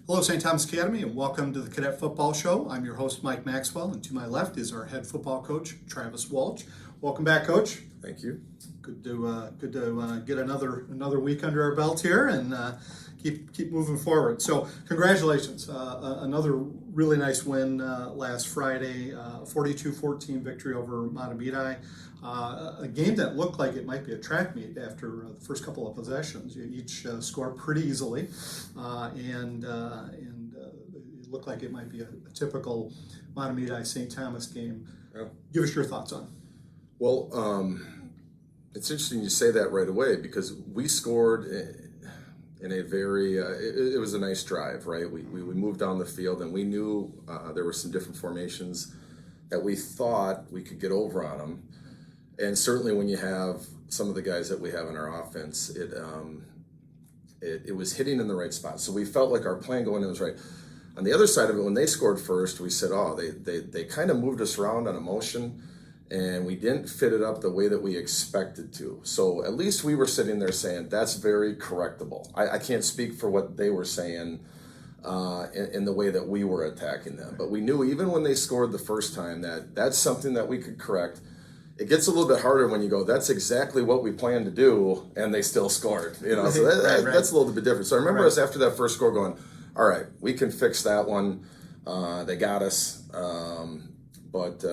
Hello, St. Thomas Academy, and welcome to the Cadet Football Show. I'm your host, Mike Maxwell, and to my left is our head football coach, Travis Walch. Welcome back, Coach. Thank you. Good to get another week under our belt here and keep moving forward. So, congratulations! Another really nice win last Friday, 42-14 victory over Mahtomedi. A game that looked like it might be a track meet after the first couple of possessions. You each scored pretty easily, and it looked like it might be a typical Mahtomedi St. Thomas game. Yeah. Give us your thoughts on it. Well, it's interesting you say that right away because we scored in a very, it was a nice drive, right? We moved down the field and we knew there were some different formations that we thought we could get over on them. And certainly when you have some of the guys that we have in our offense, it was hitting in the right spot. So we felt like our plan going in was right. On the other side of it, when they scored first, we said, oh, they kind of moved us around on emotion, and we didn't fit it up the way that we expected to. So at least we were sitting there saying, that's very correctable. I can't speak for what they were saying in the way that we were attacking them. But we knew even when they scored the first time that that's something that we could correct. It gets a little bit harder when you go, that's exactly what we planned to do, and they still scored. So right. That's a little bit different. So I remember us after that first score going, all right, we can fix that one. They got us. But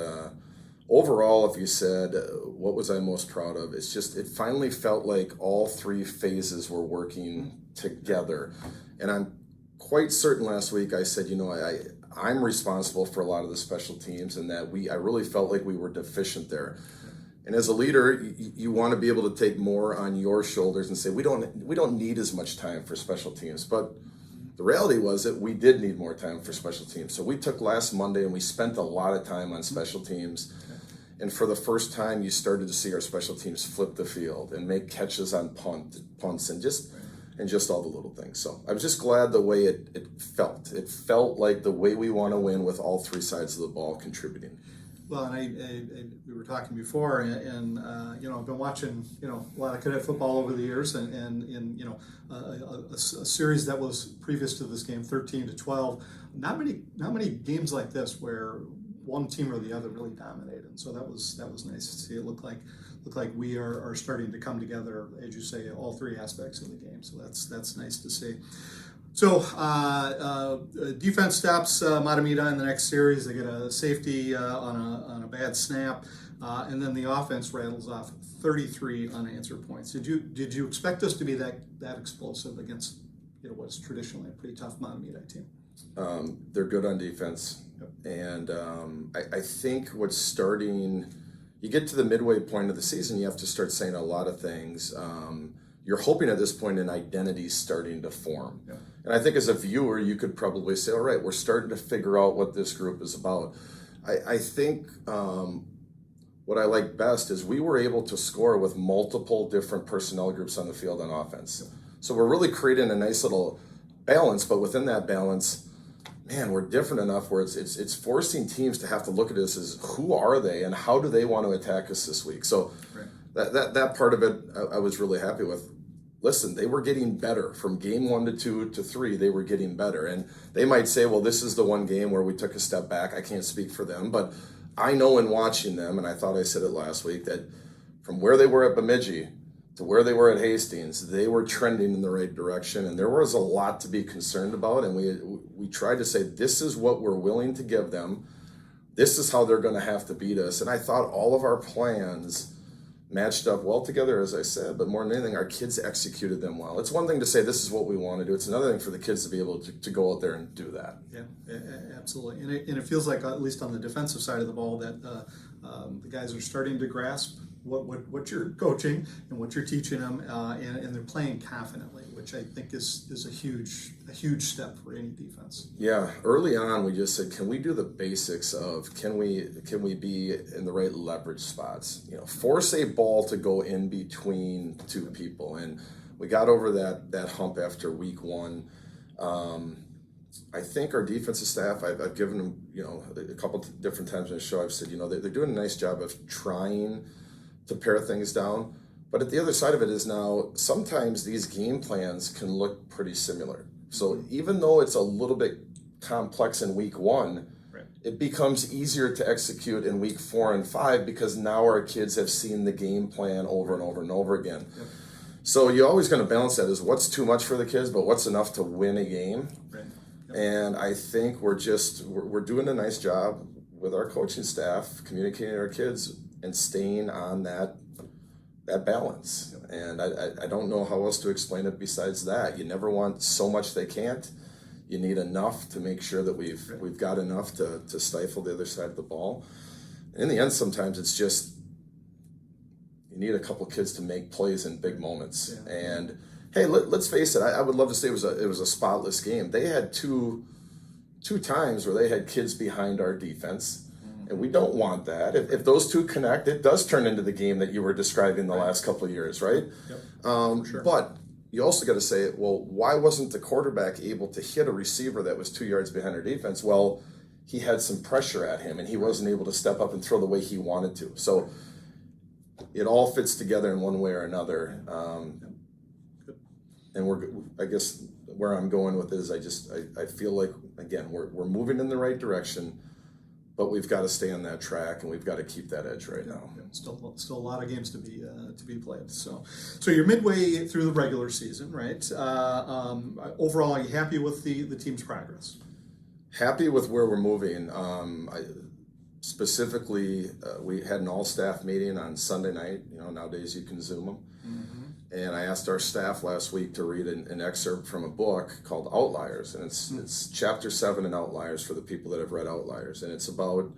overall, if you said, what was I most proud of? It's just, it finally felt like all three phases were working together. And I'm quite certain last week I said, I'm responsible for a lot of the special teams, and that I really felt like we were deficient there. And as a leader, you want to be able to take more on your shoulders and say, we don't need as much time for special teams. But the reality was that we did need more time for special teams. So we took last Monday and we spent a lot of time on special teams. And for the first time, you started to see our special teams flip the field and make catches on punts and just all the little things. So I was just glad the way it felt. It felt like the way we want to win with all three sides of the ball contributing. Well, and we were talking before, and I've been watching a lot of cadet football over the years, and a series that was previous to this game, 13-12. Not many games like this where one team or the other really dominated, and so that was nice to see. It looked like we are starting to come together, as you say, all three aspects of the game. So that's nice to see. So defense stops Mahtomedi in the next series. They get a safety on a bad snap, and then the offense rattles off 33 unanswered points. Did you expect us to be that explosive against what's traditionally a pretty tough Mahtomedi team? They're good on defense, yep. And I think what's starting. You get to the midway point of the season, you have to start saying a lot of things. You're hoping at this point an identity starting to form. Yeah. And I think as a viewer, you could probably say, all right, we're starting to figure out what this group is about. I think what I like best is we were able to score with multiple different personnel groups on the field on offense. Yeah. So we're really creating a nice little balance, but within that balance, man, we're different enough where it's forcing teams to have to look at us as who are they and how do they want to attack us this week. So right. that part of it I was really happy with. Listen, they were getting better from game 1 to 2 to 3. They were getting better, and they might say, well, this is the one game where we took a step back. I can't speak for them, but I know in watching them, and I thought I said it last week, that from where they were at Bemidji to where they were at Hastings, they were trending in the right direction, and there was a lot to be concerned about, and we tried to say, this is what we're willing to give them. This is how they're going to have to beat us, and I thought all of our plans matched up well together, as I said, but more than anything, our kids executed them well. It's one thing to say, this is what we want to do. It's another thing for the kids to be able to go out there and do that. Yeah, absolutely. And it feels like, at least on the defensive side of the ball, that the guys are starting to grasp what you're coaching and what you're teaching them, and they're playing confidently, which I think is a huge step for any defense. Yeah, early on we just said, can we do the basics of can we be in the right leverage spots? Force a ball to go in between two people, and we got over that hump after week 1. I think our defensive staff, I've given them, a couple different times in the show, I've said, they're doing a nice job of trying to pare things down. But at the other side of it is now, sometimes these game plans can look pretty similar. So even though it's a little bit complex in week 1, it becomes easier to execute in week 4 and 5 because now our kids have seen the game plan over and over and over again. Yep. So you're always going to balance that as what's too much for the kids, but what's enough to win a game. Right. Yep. And I think we're doing a nice job with our coaching staff, communicating to our kids and staying on that balance. Yep. And I don't know how else to explain it besides that. You never want so much they can't. You need enough to make sure that we've got enough to stifle the other side of the ball. And in the end, sometimes it's just you need a couple kids to make plays in big moments. Yeah. And hey, let's face it. I would love to say it was a spotless game. They had two times where they had kids behind our defense, and we don't want that. If those two connect, it does turn into the game that you were describing the last couple of years, right? Yep. Sure. But you also got to say, well, why wasn't the quarterback able to hit a receiver that was 2 yards behind our defense? Well, he had some pressure at him, and he wasn't able to step up and throw the way he wanted to. So it all fits together in one way or another. And I guess where I'm going with this, I feel like, again, we're moving in the right direction, but we've got to stay on that track, and we've got to keep that edge right now. Yeah, still a lot of games to be played. So you're midway through the regular season, right? Overall, are you happy with the team's progress? Happy with where we're moving. Specifically, we had an all-staff meeting on Sunday night. Nowadays you can Zoom them. Mm-hmm. And I asked our staff last week to read an excerpt from a book called Outliers, and it's chapter 7 in Outliers for the people that have read Outliers, and it's about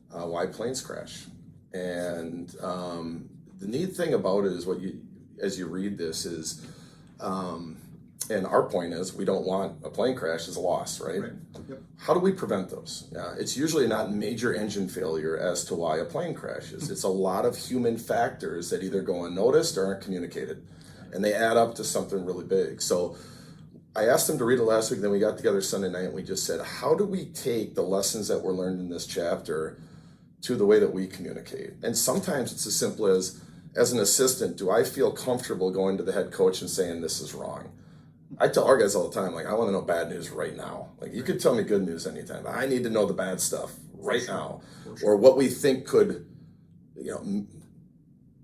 why planes crash. And the neat thing about it is as you read this is, and our point is we don't want a plane crash as a loss, right? Yep. How do we prevent those? It's usually not major engine failure as to why a plane crashes. It's a lot of human factors that either go unnoticed or aren't communicated, and they add up to something really big. So I asked them to read it last week, then we got together Sunday night and we just said, how do we take the lessons that were learned in this chapter to the way that we communicate? And sometimes it's as simple as an assistant, do I feel comfortable going to the head coach and saying this is wrong? I tell our guys all the time, like, I want to know bad news right now. Like, you could tell me good news anytime. I need to know the bad stuff right now, or what we think could,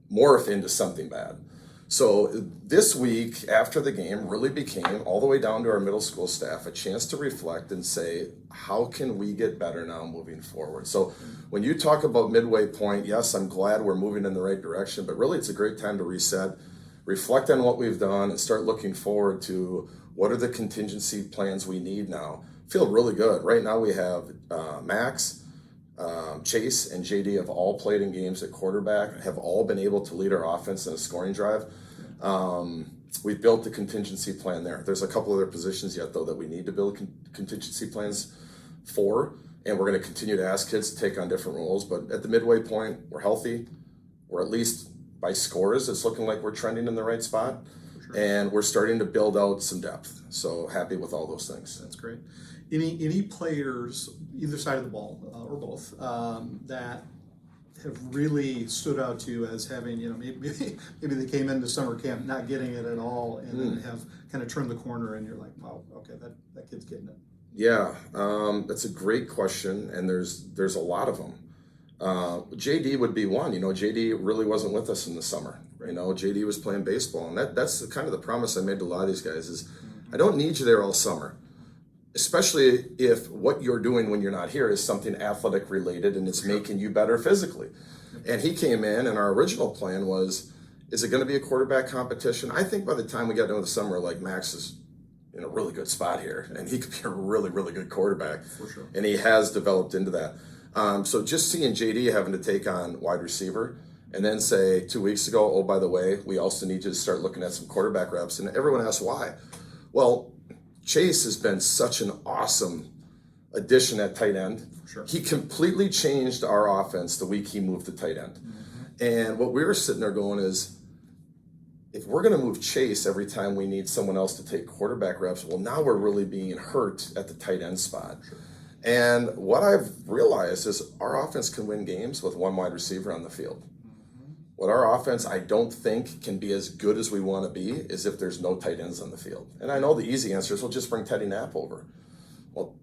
morph into something bad. So this week after the game really became, all the way down to our middle school staff, a chance to reflect and say, how can we get better now moving forward? So when you talk about midway point, yes, I'm glad we're moving in the right direction, but really it's a great time to reset, reflect on what we've done, and start looking forward to what are the contingency plans we need now. Feel really good. Right now we have Max, Chase, and JD have all played in games at quarterback, have all been able to lead our offense in a scoring drive. We've built the contingency plan there. There's a couple other positions yet, though, that we need to build contingency plans for, and we're going to continue to ask kids to take on different roles. But at the midway point, we're healthy. We're at least by scores, it's looking like we're trending in the right spot, and we're starting to build out some depth. So happy with all those things. That's great. Any players, either side of the ball or both, that have really stood out to you as having, maybe they came into summer camp not getting it at all, and then have kind of turned the corner, and you're like, wow, okay, that kid's getting it. Yeah, that's a great question, and there's a lot of them. JD would be one. JD really wasn't with us in the summer. JD was playing baseball, and that's kind of the promise I made to a lot of these guys is, I don't need you there all summer, especially if what you're doing when you're not here is something athletic related and it's making you better physically. And he came in, and our original plan was, is it going to be a quarterback competition? I think by the time we got into the summer, like, Max is in a really good spot here, and he could be a really, really good quarterback. For sure. And he has developed into that. So just seeing JD having to take on wide receiver, and then say 2 weeks ago, oh, by the way, we also need you to start looking at some quarterback reps. And everyone asks why. Well, Chase has been such an awesome addition at tight end. Sure. He completely changed our offense the week he moved to tight end. Mm-hmm. And what we were sitting there going is, if we're going to move Chase every time we need someone else to take quarterback reps, well, now we're really being hurt at the tight end spot. Sure. And what I've realized is our offense can win games with one wide receiver on the field. Mm-hmm. what our offense, I don't think, can be as good as we want to be is if there's no tight ends on the field. And I know the easy answer is, well, just bring Teddy Knapp over. Well,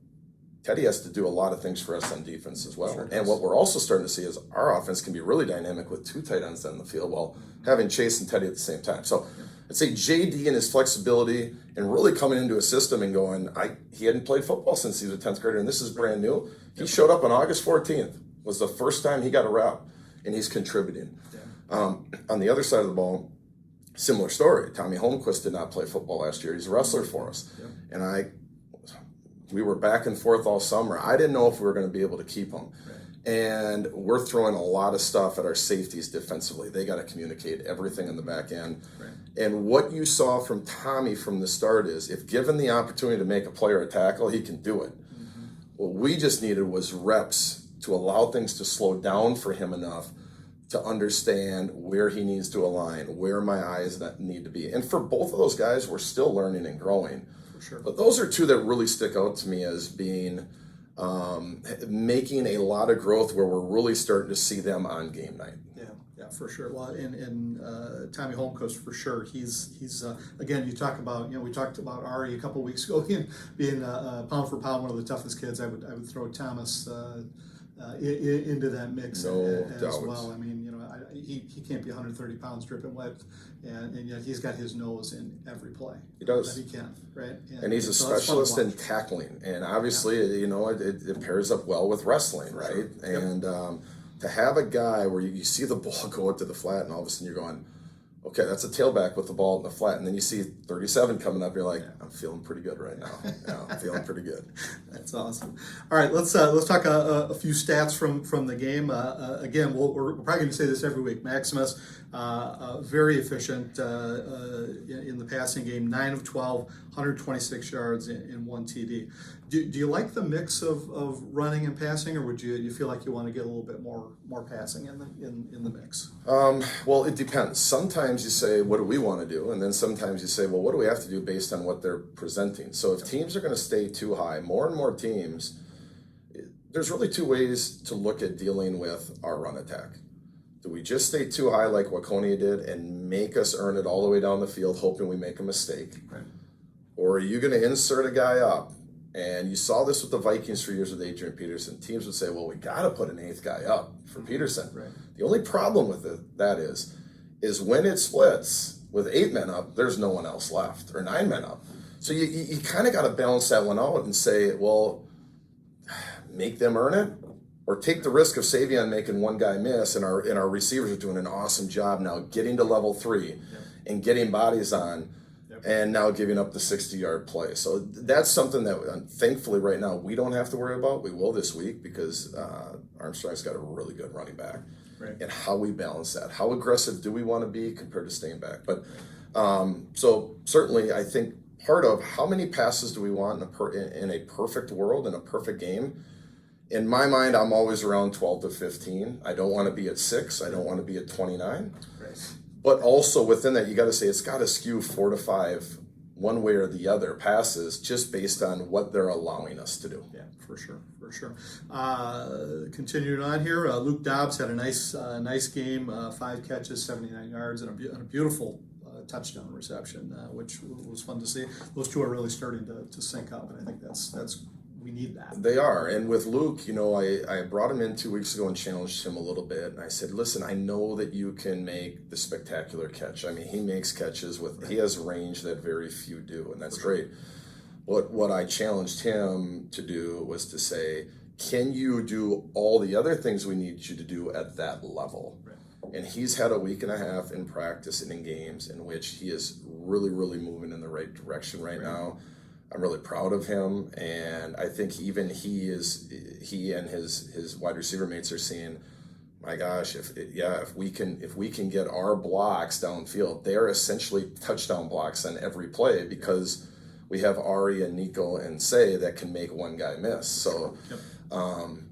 Teddy has to do a lot of things for us on defense as well. Sure, and what we're also starting to see is our offense can be really dynamic with 2 tight ends on the field while having Chase and Teddy at the same time. So I'd say JD and his flexibility and really coming into a system and going, he hadn't played football since he was a 10th grader, and this is brand new. He showed up on August 14th, was the first time he got a rep, and he's contributing. On the other side of the ball, similar story. Tommy Holmquist did not play football last year. He's a wrestler for us. And we were back and forth all summer. I didn't know if we were going to be able to keep him. And we're throwing a lot of stuff at our safeties defensively. They got to communicate everything in the back end. And what you saw from Tommy from the start is, if given the opportunity to make a play or a tackle, he can do it. What we just needed was reps to allow things to slow down for him enough to understand where he needs to align, where my eyes need to be. And for both of those guys, we're still learning and growing. For sure. But those are 2 that really stick out to me as being making a lot of growth where we're really starting to see them on game night. Yeah, for sure. Well, and Tommy Holmquist, for sure. He's again. You talk about, we talked about Ari a couple of weeks ago being pound for pound one of the toughest kids. I would throw Thomas into that mix as well. I mean, he can't be 130 pounds dripping wet, and yet he's got his nose in every play. He does. That he can, right? And he's a specialist in tackling, and obviously, it pairs up well with wrestling, right? Sure. And to have a guy where you see the ball go into the flat, and all of a sudden you're going, okay, that's a tailback with the ball in the flat, and then you see 37 coming up, you're like, I'm feeling pretty good right now. I'm feeling pretty good. That's awesome. All right, let's talk a few stats from the game. Again, we're probably going to say this every week. Maximus, very efficient in the passing game, 9 of 12, 126 yards in 1 TD. Do you like the mix of running and passing, or would you feel like you want to get a little bit more passing in the mix? Well, it depends. Sometimes you say, what do we want to do? And then sometimes you say, well, what do we have to do based on what they're presenting? So if teams are going to stay too high, more and more teams, there's really 2 ways to look at dealing with our run attack. Do we just stay too high like Waconia did and make us earn it all the way down the field, hoping we make a mistake? Right. Or are you going to insert a guy up? And you saw this with the Vikings for years with Adrian Peterson. Teams would say, well, we got to put an 8th guy up for Peterson. Right. The only problem with that is when it splits with 8 men up, there's no one else left, or 9 men up. So you kind of got to balance that one out and say, well, make them earn it, or take the risk of Savion making one guy miss, and our receivers are doing an awesome job now getting to level 3 and getting bodies on, and now giving up the 60-yard play. So that's something that thankfully right now we don't have to worry about. We will this week because Armstrong's got a really good running back. Right. And how we balance that. How aggressive do we want to be compared to staying back? But so certainly I think part of how many passes do we want in a perfect world, in a perfect game? In my mind, I'm always around 12 to 15. I don't want to be at 6. I don't want to be at 29. Right. But also within that, you got to say it's got to skew 4 to 5 one way or the other passes just based on what they're allowing us to do. Yeah, for sure. Continuing on here, Luke Dobbs had a nice game, 5 catches, 79 yards, and a beautiful touchdown reception, which was fun to see. Those 2 are really starting to sync up, and I think that's we need that. They are. And with Luke, I brought him in 2 weeks ago and challenged him a little bit. And I said, listen, I know that you can make the spectacular catch. I mean, he makes catches he has range that very few do, and that's great. But what I challenged him to do was to say, can you do all the other things we need you to do at that level? Right. And he's had a week and a half in practice and in games in which he is really, really moving in the right direction right now. I'm really proud of him, and I think even he and his wide receiver mates are seeing, my gosh, if we can get our blocks downfield, they're essentially touchdown blocks on every play because we have Ari and Nico and Say that can make one guy miss. So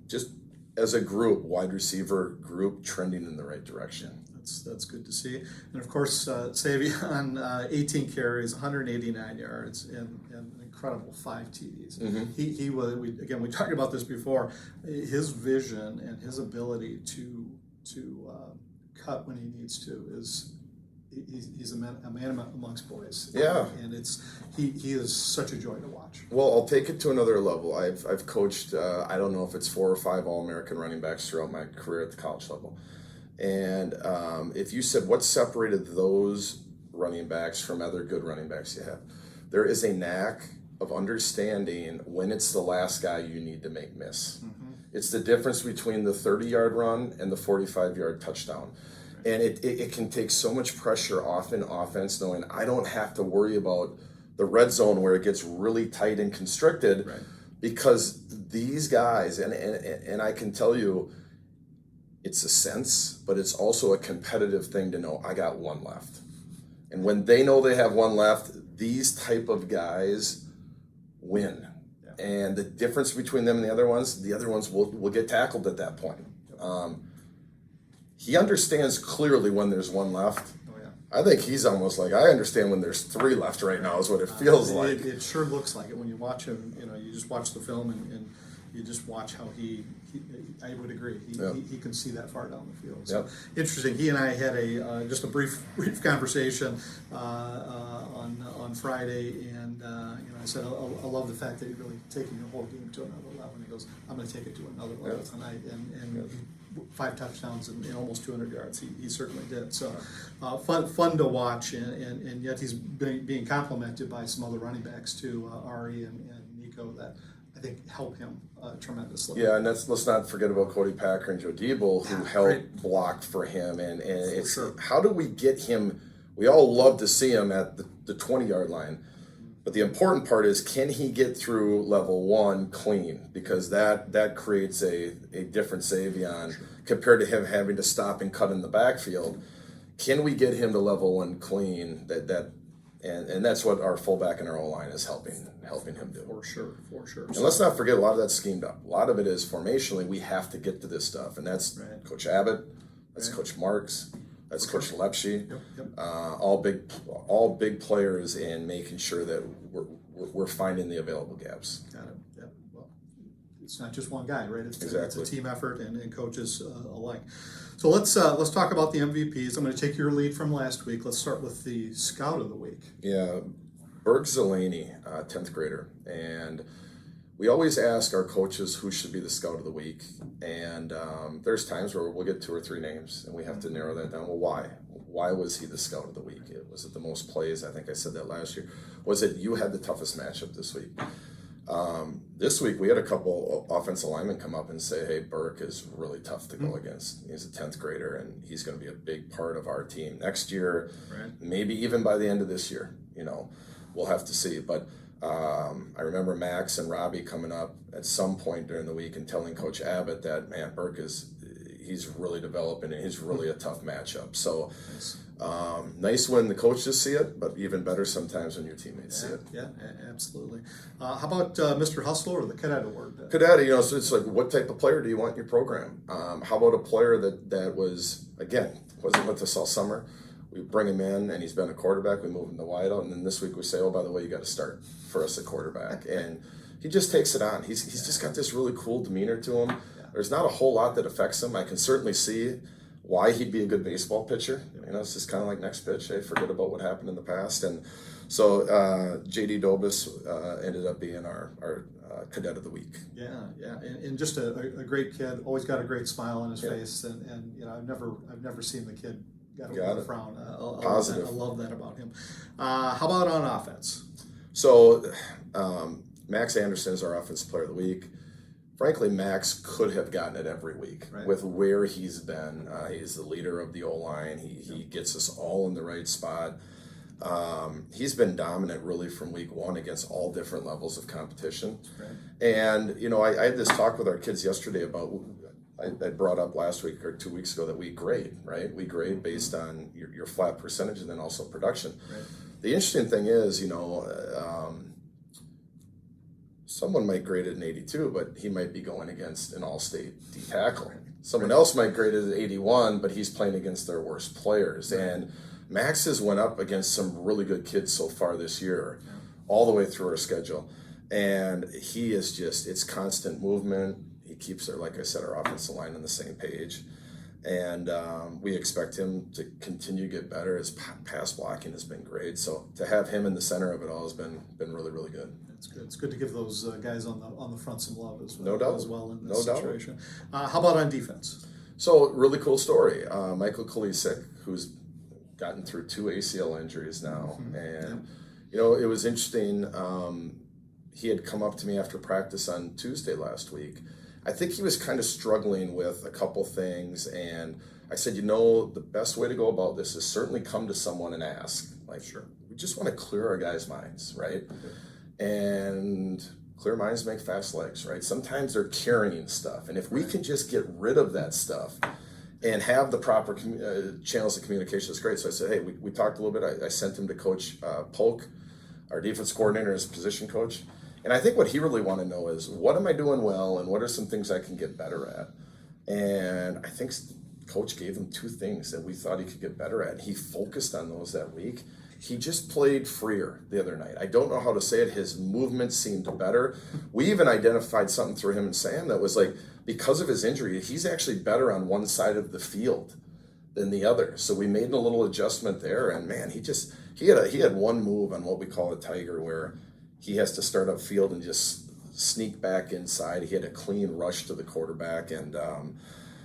just as a group, wide receiver group trending in the right direction. That's good to see. And of course, Savion, 18 carries, 189 yards, and an incredible 5 TDs. Mm-hmm. We talked about this before. His vision and his ability to cut when he needs to. He's a man amongst boys. Yeah. And he is such a joy to watch. Well, I'll take it to another level. I've coached, I don't know if it's 4 or 5 All-American running backs throughout my career at the college level. And if you said what separated those running backs from other good running backs you have, there is a knack of understanding when it's the last guy you need to make miss. Mm-hmm. It's the difference between the 30-yard run and the 45-yard touchdown. And it can take so much pressure off in offense, knowing I don't have to worry about the red zone where it gets really tight and constricted, right, because these guys, and I can tell you, it's a sense, but it's also a competitive thing to know I got one left. And when they know they have one left, these type of guys win. Yeah. And the difference between them and the other ones will get tackled at that point. He understands clearly when there's one left. Oh, yeah. I think he's almost like, I understand when there's 3 left right now is what it feels like. It sure looks like it when you watch him. You just watch the film and you just watch how he I would agree. He can see that far down the field. So yep. Interesting. He and I had just a brief conversation on Friday, and I said I love the fact that you're really taking the whole game to another level. And he goes, I'm going to take it to another level tonight, and 5 touchdowns and almost 200 yards. He certainly did. So fun to watch, and yet he's being complimented by some other running backs too, Ari and Nico, that I think help him tremendously. Yeah, and let's not forget about Cody Packer and Joe Diebel, who helped block for him. And it's sure. How do we get him? We all love to see him at the 20-yard line. But the important part is, can he get through level 1 clean? Because that creates a different Savion compared to him having to stop and cut in the backfield. Can we get him to level 1 clean? And that's what our fullback and our O-line is helping him do. For sure. And let's not forget, a lot of that's schemed up. A lot of it is formationally, we have to get to this stuff. And that's right. Coach Abbott, that's right. Coach Marks, that's Coach Lepshy. Yep. All big players in making sure that we're finding the available gaps. Got it. Yep. Well, it's not just one guy, right? It's exactly. It's a team effort and coaches alike. So let's talk about the MVPs. I'm going to take your lead from last week. Let's start with the Scout of the Week. Yeah, Berg Zelani, 10th grader, and we always ask our coaches who should be the Scout of the Week, and there's times where we'll get 2 or 3 names, and we have to narrow that down. Well, why? Why was he the Scout of the Week? Was it the most plays? I think I said that last year. Was it you had the toughest matchup this week? This week we had a couple offensive linemen come up and say, hey, Burke is really tough to go against. He's a 10th grader, and he's going to be a big part of our team next year, right. Maybe even by the end of this year. We'll have to see. But I remember Max and Robbie coming up at some point during the week and telling Coach Abbott that, man, Burke he's really developing, and he's really a tough matchup. So nice when the coaches see it, but even better sometimes when your teammates see it. Yeah, absolutely. How about Mr. Hustle or the Cadet Award? Cadet, so it's like, what type of player do you want in your program? How about a player that was, again, wasn't with us all summer? We bring him in, and he's been a quarterback. We move him to wideout, and then this week we say, oh, by the way, you got to start for us at quarterback. And he just takes it on. He's just got this really cool demeanor to him. There's not a whole lot that affects him. I can certainly see why he'd be a good baseball pitcher. It's just kind of like next pitch. Hey, forget about what happened in the past. And so J.D. Dobis ended up being our Cadet of the Week. Yeah, and just a great kid. Always got a great smile on his face, and I've never seen the kid got a frown. Positive. I love that about him. How about on offense? So Max Anderson is our offensive player of the week. Frankly, Max could have gotten it every week with where he's been. He's the leader of the O-line. He gets us all in the right spot. He's been dominant really from week 1 against all different levels of competition. Right. And, I had this talk with our kids yesterday about, I brought up last week or 2 weeks ago that we grade, right? We grade based on your flat percentage and then also production. Right. The interesting thing is, someone might grade it an 82, but he might be going against an all-state D tackle. Someone else might grade it at 81, but he's playing against their worst players. And Max has went up against some really good kids so far this year, all the way through our schedule. And he is it's constant movement. He keeps like I said, our offensive line on the same page. And we expect him to continue to get better. His pass blocking has been great. So to have him in the center of it all has been really, really good. That's good. It's good to give those guys on the front some love as well, No doubt. as well in this No situation. How about on defense? So really cool story. Michael Kolisek, who's gotten through 2 ACL injuries now, and it was interesting. He had come up to me after practice on Tuesday last week. I think he was kind of struggling with a couple things, and I said, the best way to go about this is certainly come to someone and ask. Like, Sure. We just want to clear our guys' minds, right? And clear minds make fast legs, right? Sometimes they're carrying stuff, and if we can just get rid of that stuff and have the proper channels of communication, it's great. So I said, hey, we talked a little bit. I sent him to Coach Polk, our defense coordinator, his position coach. And I think what he really wanted to know is, what am I doing well, and what are some things I can get better at? And I think Coach gave him 2 things that we thought he could get better at. He focused on those that week. He just played freer the other night. I don't know how to say it. His movement seemed better. We even identified something through him and Sam that was like, because of his injury, he's actually better on one side of the field than the other. So we made a little adjustment there, and man, he had one move on what we call a tiger, where he has to start up field and just sneak back inside. He had a clean rush to the quarterback. And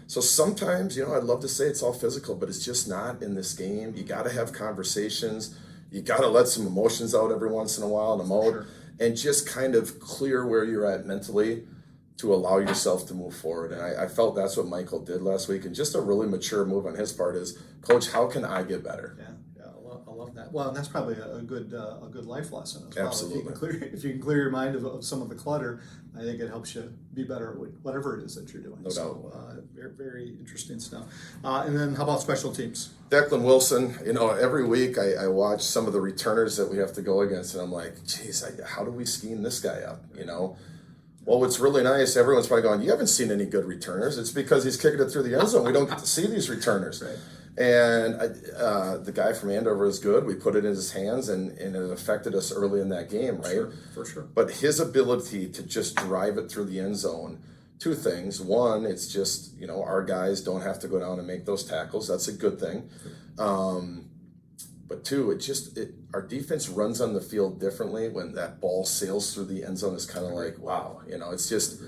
so sometimes, I'd love to say it's all physical, but it's just not in this game. You got to have conversations. You got to let some emotions out every once in a while in a mode, and just kind of clear where you're at mentally to allow yourself to move forward. And I felt that's what Michael did last week. And just a really mature move on his part is, Coach, how can I get better? Yeah. I love that. Well, and that's probably a good life lesson as well. Absolutely. If you can clear your mind of some of the clutter, I think it helps you be better at whatever it is that you're doing. No doubt. Very, very interesting stuff. And then how about special teams? Declan Wilson, every week I watch some of the returners that we have to go against, and I'm like, geez, how do we scheme this guy up, Well, what's really nice, everyone's probably going, you haven't seen any good returners. It's because he's kicking it through the end zone. We don't get to see these returners. Right. And the guy from Andover is good. We put it in his hands, and it affected us early in that game, right? Sure, for sure. But his ability to just drive it through the end zone, 2 things. One, it's just, our guys don't have to go down and make those tackles. That's a good thing. But 2, our defense runs on the field differently when that ball sails through the end zone. It's kind of like, wow, it's just,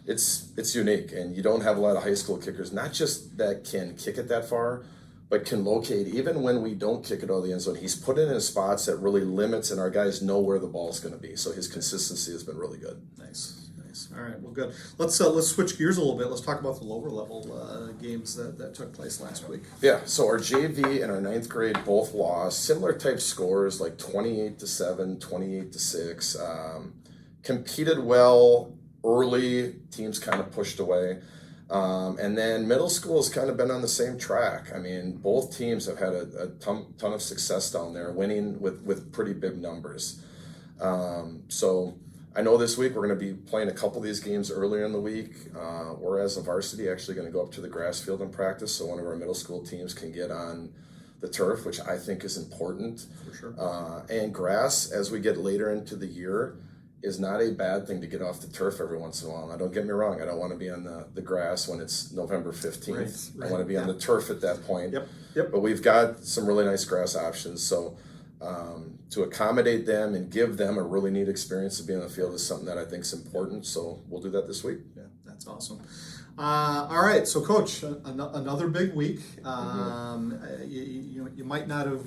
it's unique. And you don't have a lot of high school kickers, not just that can kick it that far, but can locate. Even when we don't kick it out of the end zone, he's put it in spots that really limits, and our guys know where the ball's going to be. So his consistency has been really good. Nice. All right, well, good. Let's switch gears a little bit. Let's talk about the lower level games that took place last week. Yeah, so our JV and our 9th grade both lost. Similar type scores, like 28-7, 28-6. Competed well early. Teams kind of pushed away. And then middle school has kind of been on the same track. I mean, both teams have had a ton of success down there, winning with pretty big numbers. So I know this week we're going to be playing a couple of these games earlier in the week. We're, as a varsity, actually going to go up to the grass field and practice, so one of our middle school teams can get on the turf, which I think is important. For sure. And grass, as we get later into the year, is not a bad thing to get off the turf every once in a while. Now, don't get me wrong, I don't want to be on the grass when it's November 15th. Right. I want to be on the turf at that point. Yep. But we've got some really nice grass options, so to accommodate them and give them a really neat experience to be on the field is something that I think is important. So we'll do that this week. Yeah, that's awesome. All right, so Coach, another big week. You might not have,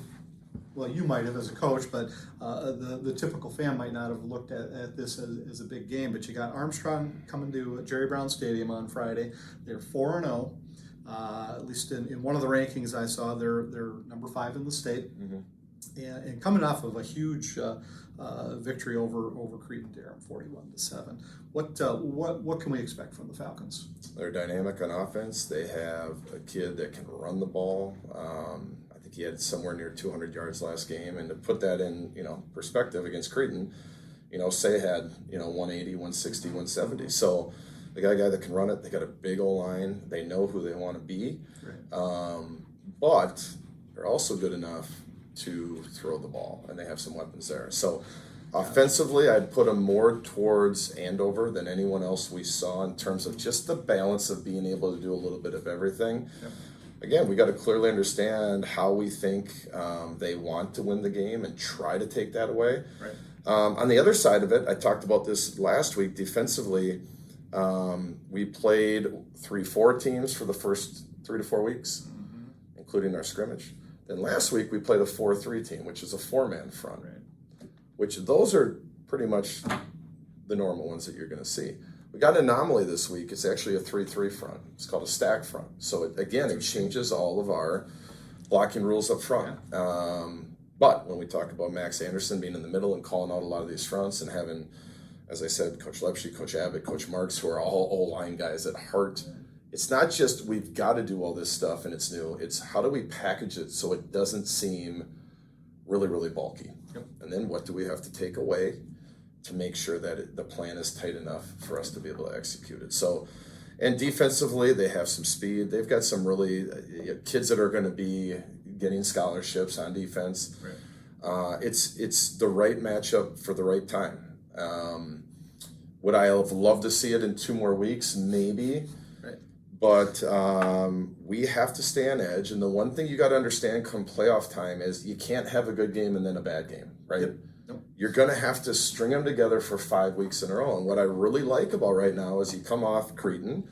well, you might have as a coach, but the typical fan might not have looked at this as a big game. But you got Armstrong coming to Jerry Brown Stadium on Friday. They're 4-0. At least in one of the rankings I saw, they're number 5 in the state. And coming off of a huge victory over Cretin-Derham, 41-7. What can we expect from the Falcons? They're dynamic on offense. They have a kid that can run the ball. I think he had somewhere near 200 yards last game. And to put that in perspective against Cretin, Say had 180, 160, 170. So they got a guy that can run it. They got a big old line. They know who they want to be. Right. But they're also good enough to throw the ball, and they have some weapons there. So Offensively, I'd put them more towards Andover than anyone else we saw in terms of just the balance of being able to do a little bit of everything. Yep. Again, we got to clearly understand how we think they want to win the game and try to take that away. Right. On the other side of it, I talked about this last week. Defensively, we played 3-4 teams for the first 3 to 4 weeks, including our scrimmage. Then last week we played a 4-3 team, which is a 4-man front. Right. Which those are pretty much the normal ones that you're going to see. We got an anomaly this week. It's actually a 3-3 front. It's called a stack front. So it changes all of our blocking rules up front. Yeah. But when we talk about Max Anderson being in the middle and calling out a lot of these fronts and having, as I said, Coach Lepshy, Coach Abbott, Coach Marks, who are all O-line guys at heart, it's not just we've got to do all this stuff and it's new. It's how do we package it so it doesn't seem really, really bulky. Yep. And then what do we have to take away to make sure that the plan is tight enough for us to be able to execute it? So, and defensively, they have some speed. They've got some really kids that are going to be getting scholarships on defense. Right. It's the right matchup for the right time. Would I have loved to see it in 2 more weeks? Maybe. But we have to stay on edge. And the one thing you got to understand come playoff time is you can't have a good game and then a bad game, right? Yep. Nope. You're going to have to string them together for 5 weeks in a row. And what I really like about right now is you come off Cretan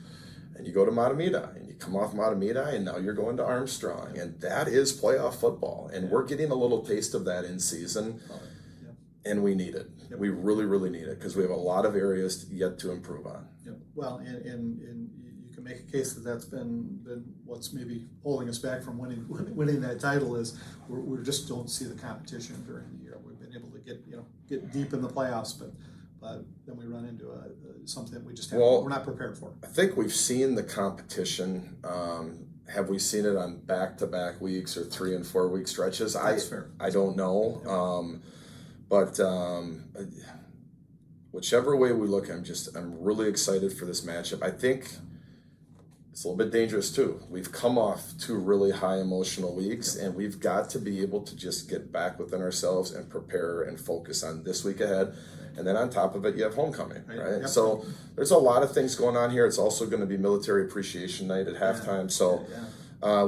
and you go to Mahtomedi. And you come off Mahtomedi and now you're going to Armstrong. And that is playoff football. And we're getting a little taste of that in season. Yep. And we need it. Yep. We really, really need it because we have a lot of areas yet to improve on. Yep. Well, and you can make a case that that's been what's maybe holding us back from winning that title is we just don't see the competition during the year. We've been able to get deep in the playoffs, but then we run into something that we just we're not prepared for. I think we've seen the competition. Have we seen it on back-to-back weeks or 3 and 4 week stretches? That's fair. I don't know. But whichever way we look, I'm really excited for this matchup. I think it's a little bit dangerous too. We've come off 2 really high emotional weeks, and we've got to be able to just get back within ourselves and prepare and focus on this week ahead. And then on top of it, you have homecoming, right? Yep. So there's a lot of things going on here. It's also going to be Military Appreciation Night at halftime. So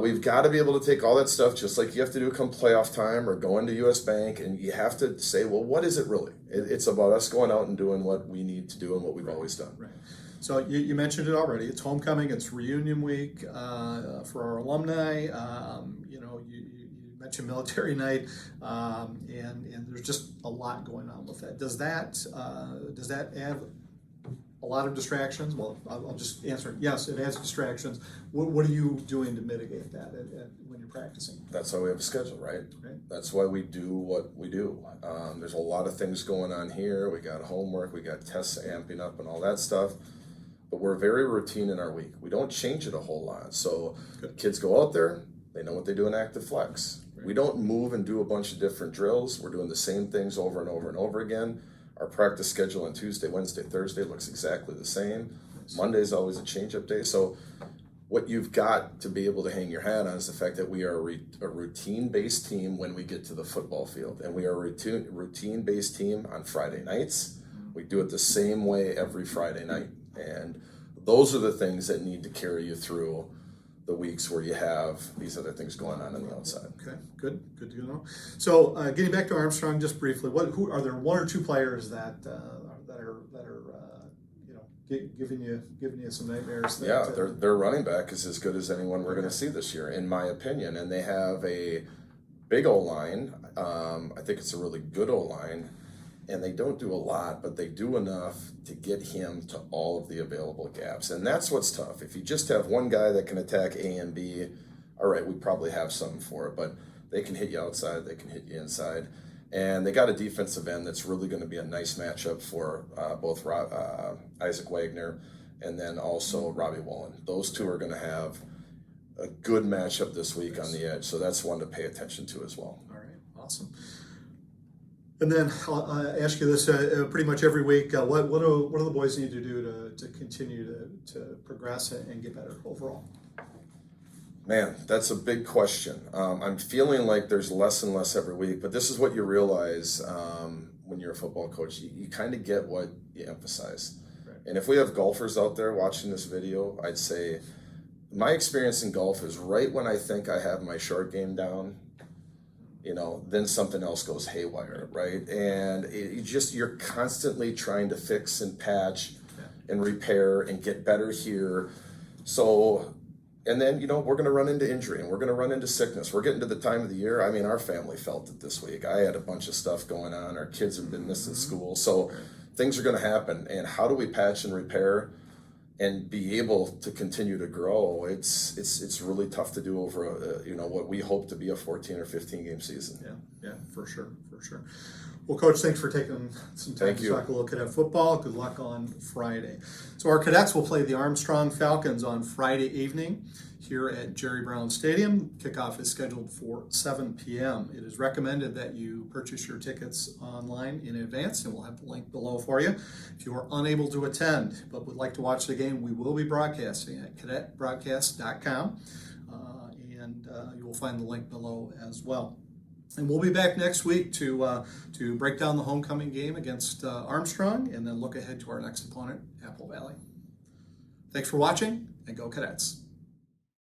we've got to be able to take all that stuff, just like you have to do come playoff time or go into U.S. Bank, and you have to say, well, what is it really? It's about us going out and doing what we need to do and what we've always done. Right. So you mentioned it already. It's homecoming. It's reunion week for our alumni. You mentioned military night, and there's just a lot going on with that. Does that add a lot of distractions? Well, I'll just answer yes. It adds distractions. What are you doing to mitigate that when you're practicing? That's why we have a schedule, right? That's why we do what we do. There's a lot of things going on here. We got homework. We got tests amping up and all that stuff. But we're very routine in our week. We don't change it a whole lot. So kids go out there, they know what they do in active flex. Right. We don't move and do a bunch of different drills. We're doing the same things over and over and over again. Our practice schedule on Tuesday, Wednesday, Thursday looks exactly the same. Nice. Monday's always a change-up day. So what you've got to be able to hang your hat on is the fact that we are a routine-based team when we get to the football field. And we are a routine-based team on Friday nights. We do it the same way every Friday night. And those are the things that need to carry you through the weeks where you have these other things going on the outside. Okay, good to know. So getting back to Armstrong just briefly, who are there 1 or 2 players that are giving you some nightmares? Their running back is as good as anyone we're going to see this year, in my opinion, and they have a big O-line. I think it's a really good O-line. And they don't do a lot, but they do enough to get him to all of the available gaps. And that's what's tough. If you just have one guy that can attack A and B, all right, we probably have something for it. But they can hit you outside, they can hit you inside. And they got a defensive end that's really going to be a nice matchup for both Isaac Wagner and then also Robbie Woolen. Those 2 are going to have a good matchup this week on the edge. So that's one to pay attention to as well. All right, awesome. And then I'll ask you this pretty much every week. What do the boys need to do to continue to progress and get better overall? Man, that's a big question. I'm feeling like there's less and less every week, but this is what you realize when you're a football coach, you kind of get what you emphasize. Right. And if we have golfers out there watching this video, I'd say my experience in golf is right when I think I have my short game down, then something else goes haywire, right? And you're constantly trying to fix and patch and repair and get better here. So, and then, we're going to run into injury and we're going to run into sickness. We're getting to the time of the year. I mean, our family felt it this week. I had a bunch of stuff going on. Our kids have been missing school. So things are going to happen. And how do we patch and repair and be able to continue to grow? It's really tough to do over what we hope to be a 14 or 15 game season. Yeah, for sure. Well, Coach, thanks for taking some time to talk a little Cadet football. Good luck on Friday. So our Cadets will play the Armstrong Falcons on Friday evening here at Jerry Brown Stadium. Kickoff is scheduled for 7 p.m. It is recommended that you purchase your tickets online in advance, and we'll have the link below for you. If you are unable to attend but would like to watch the game, we will be broadcasting at cadetbroadcast.com, and you will find the link below as well. And we'll be back next week to break down the homecoming game against Armstrong and then look ahead to our next opponent, Apple Valley. Thanks for watching, and go Cadets.